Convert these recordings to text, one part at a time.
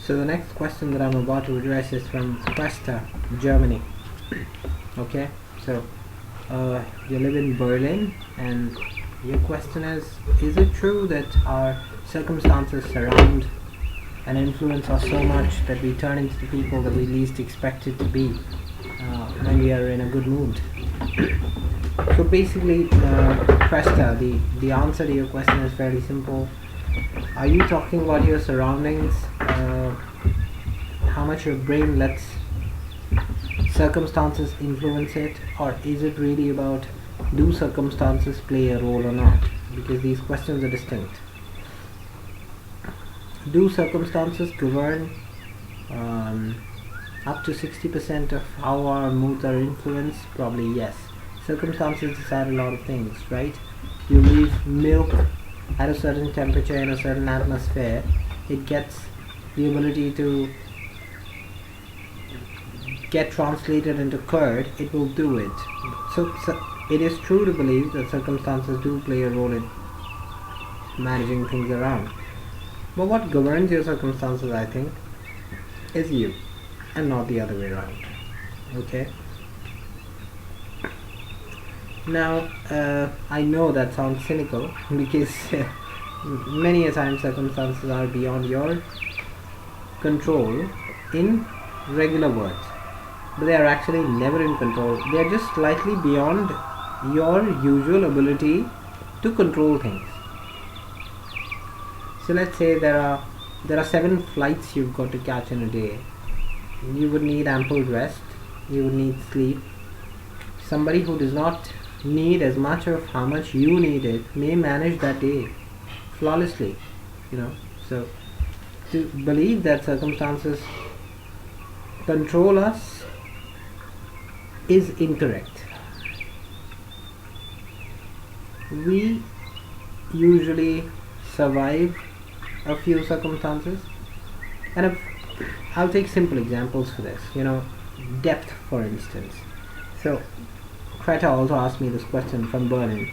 So the next question that I'm about to address is from Questa, Germany. Okay, so you live in Berlin, and your question is it true that our circumstances surround and influence us so much that we turn into the people that we least expected to be when we are in a good mood? So basically, Cresta, the answer to your question is fairly simple. Are you talking about your surroundings? How much your brain lets circumstances influence it, or is it really about do circumstances play a role or not? Because these questions are distinct. Do circumstances govern up to 60% of how our moods are influenced? Probably yes. Circumstances decide a lot of things, right? You leave milk at a certain temperature in a certain atmosphere, it gets the ability to get translated into curd, it will do it. So it is true to believe that circumstances do play a role in managing things around. But what governs your circumstances, I think, is you, and not the other way around. Okay? Now, I know that sounds cynical because many a time circumstances are beyond your control in regular words, but they are actually never in control. They are just slightly beyond your usual ability to control things. So let's say there are 7 flights you've got to catch in a day. You would need ample rest, you would need sleep. Somebody who does not need as much of how much you need it may manage that day flawlessly, so to believe that circumstances control us is incorrect. We usually survive a few circumstances, and I'll take simple examples for this, depth, for instance. So Greta also asked me this question from Berlin,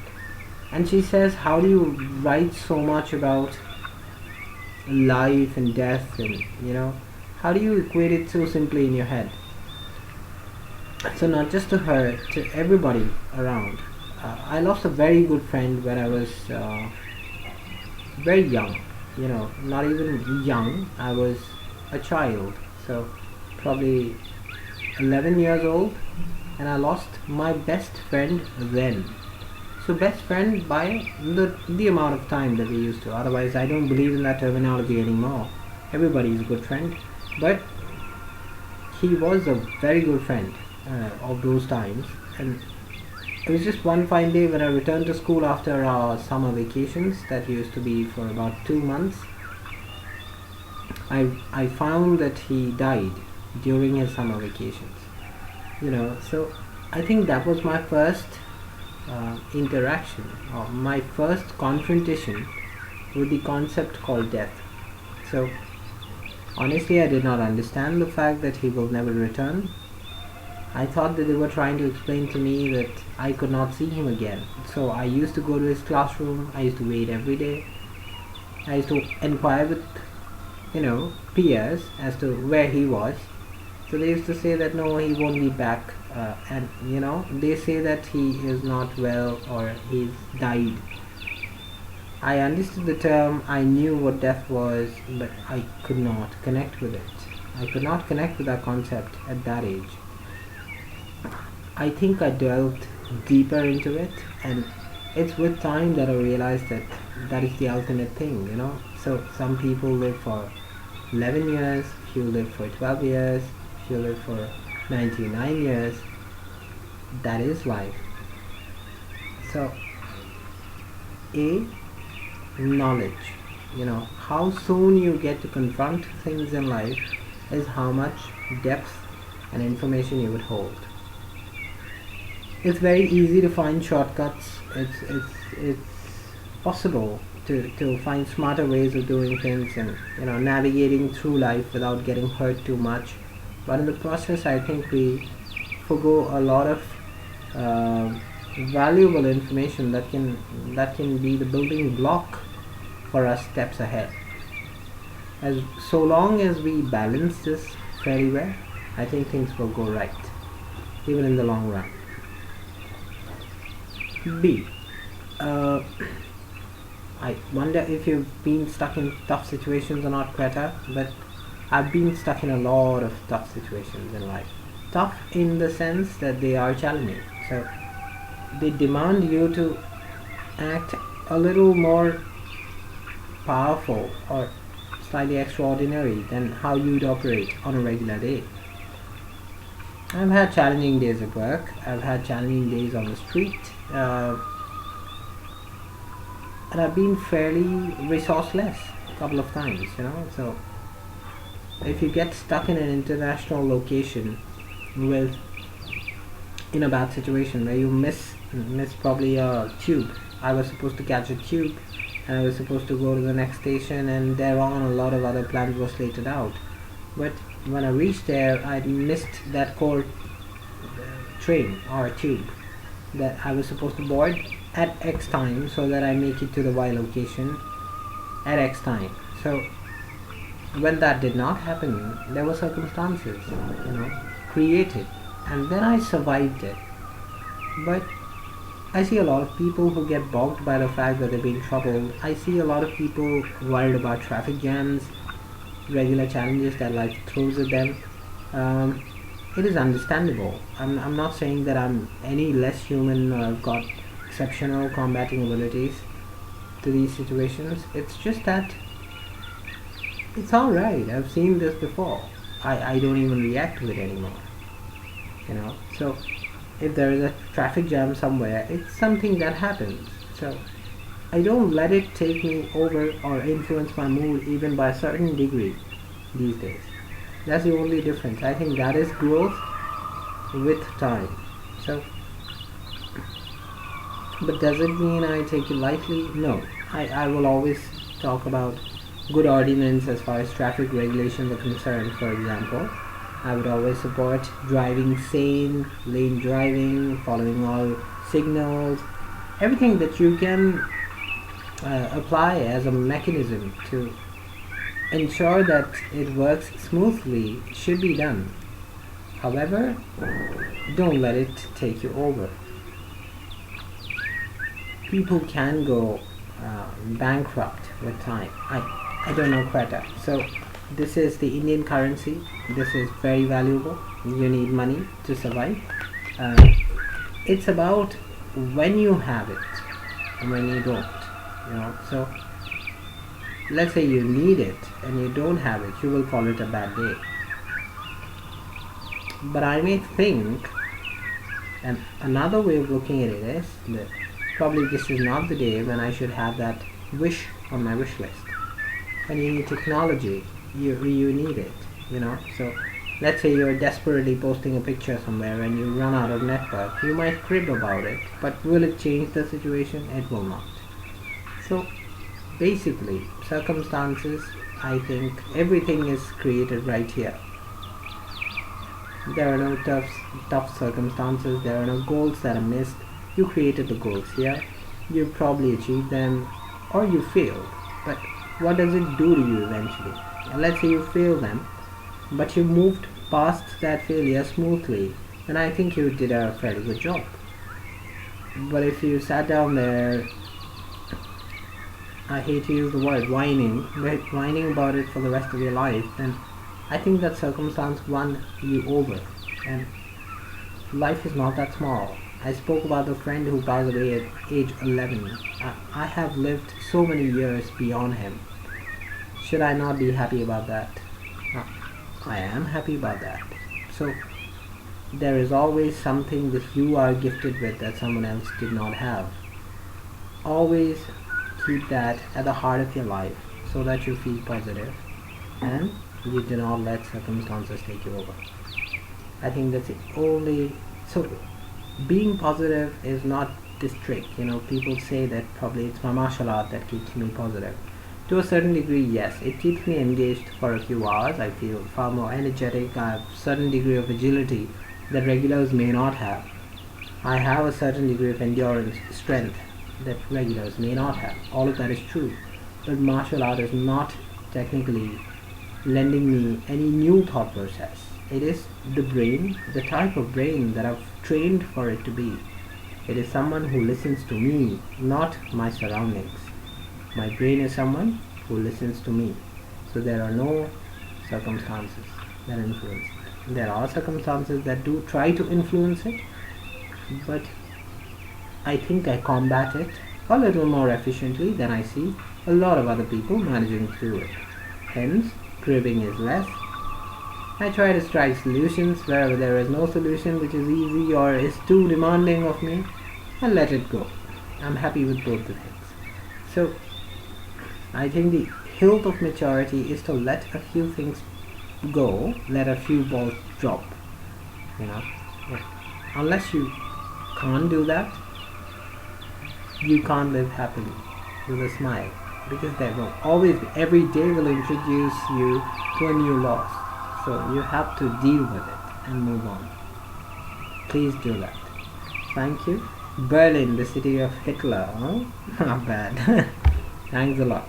and she says, how do you write so much about life and death, and how do you equate it so simply in your head? So not just to her, to everybody around. I lost a very good friend when I was very young, not even young, I was a child, so probably 11 years old, and I lost my best friend then. So best friend by the amount of time that we used to. Otherwise, I don't believe in that terminology anymore. Everybody is a good friend, but he was a very good friend of those times. And it was just one fine day when I returned to school after our summer vacations that used to be for about 2 months. I found that he died during his summer vacations. So I think that was my first interaction, or my first confrontation with the concept called death. So honestly, I did not understand the fact that he will never return. I thought that they were trying to explain to me that I could not see him again. So I used to go to his classroom, I used to wait every day, I used to inquire with peers as to where he was. So they used to say that no, he won't be back, and they say that he is not well or he's died. I understood the term, I knew what death was, but I could not connect with it. I could not connect with that concept at that age. I think I delved deeper into it, and it's with time that I realized that that is the ultimate thing, So some people live for 11 years, few live for 12 years, few live for 99 years. That is life. So knowledge, how soon you get to confront things in life is how much depth and information you would hold. It's very easy to find shortcuts. It's possible to find smarter ways of doing things, and navigating through life without getting hurt too much. But in the process, I think we forgo a lot of valuable information that can be the building block for us steps ahead. As so long as we balance this fairly well, I think things will go right, even in the long run. B. Uh, I wonder if you've been stuck in tough situations or not, Greta, but I've been stuck in a lot of tough situations in life. Tough in the sense that they are challenging. So they demand you to act a little more powerful or slightly extraordinary than how you'd operate on a regular day. I've had challenging days at work, I've had challenging days on the street, and I've been fairly resourceless a couple of times. So if you get stuck in an international location with in a bad situation where you miss probably a tube. I was supposed to catch a tube and I was supposed to go to the next station, and thereon a lot of other plans were slated out. But when I reached there, I missed that core train or tube that I was supposed to board at X time so that I make it to the Y location at X time. So when that did not happen, there were circumstances, created, and then I survived it. But I see a lot of people who get bogged by the fact that they're being troubled. I see a lot of people worried about traffic jams, regular challenges that life throws at them. Um, it is understandable. I'm not saying that I'm any less human or got exceptional combating abilities to these situations. It's just that it's alright. I've seen this before. I don't even react to it anymore. So if there is a traffic jam somewhere, it's something that happens. So I don't let it take me over or influence my mood even by a certain degree these days. That's the only difference. I think that is growth with time. So, but does it mean I take it lightly? No. I will always talk about good ordinance as far as traffic regulations are concerned. For example, I would always support driving sane, lane driving, following all signals, everything that you can apply as a mechanism to ensure that it works smoothly should be done. However, don't let it take you over. People can go bankrupt with time. I don't know, Quetta. So this is the Indian currency. This is very valuable. You need money to survive. It's about when you have it and when you don't. So let's say you need it and you don't have it, you will call it a bad day. But I may think, and another way of looking at it is that probably this is not the day when I should have that wish on my wish list. When you need technology, you need it. So let's say you're desperately posting a picture somewhere and you run out of network. You might crib about it, but will it change the situation? It will not. So basically, circumstances, I think everything is created right here. There are no tough circumstances, there are no goals that are missed. You created the goals here, you probably achieved them, or you failed. But what does it do to you eventually? Let's say you fail them, but you moved past that failure smoothly, then I think you did a fairly good job. But if you sat down there, I hate to use the word whining, but whining about it for the rest of your life, then I think that circumstance won you over. And life is not that small. I spoke about the friend who passed away at age 11. I have lived so many years beyond him. Should I not be happy about that? I am happy about that. So there is always something that you are gifted with that someone else did not have. Always keep that at the heart of your life so that you feel positive and you do not let circumstances take you over. I think that's the only. So being positive is not this trick. People say that probably it's my martial art that keeps me positive. To a certain degree, yes, it keeps me engaged for a few hours. I feel far more energetic. I have a certain degree of agility that regulars may not have. I have a certain degree of endurance, strength that regulars may not have. All of that is true. But martial art is not technically lending me any new thought process. It is the brain, the type of brain that I've trained for it to be. It is someone who listens to me, not my surroundings. My brain is someone who listens to me. So there are no circumstances that influence it. There are circumstances that do try to influence it, but I think I combat it a little more efficiently than I see a lot of other people managing to do it. Hence, cribbing is less. I try to strike solutions wherever there is no solution which is easy or is too demanding of me, and let it go. I'm happy with both the things. So, I think the health of maturity is to let a few things go, let a few balls drop. You know, yeah. Unless you can't do that, you can't live happily with a smile, because there will always be, every day will introduce you to a new loss. So you have to deal with it and move on. Please do that. Thank you. Berlin, the city of Hitler, huh? Not bad. Thanks a lot.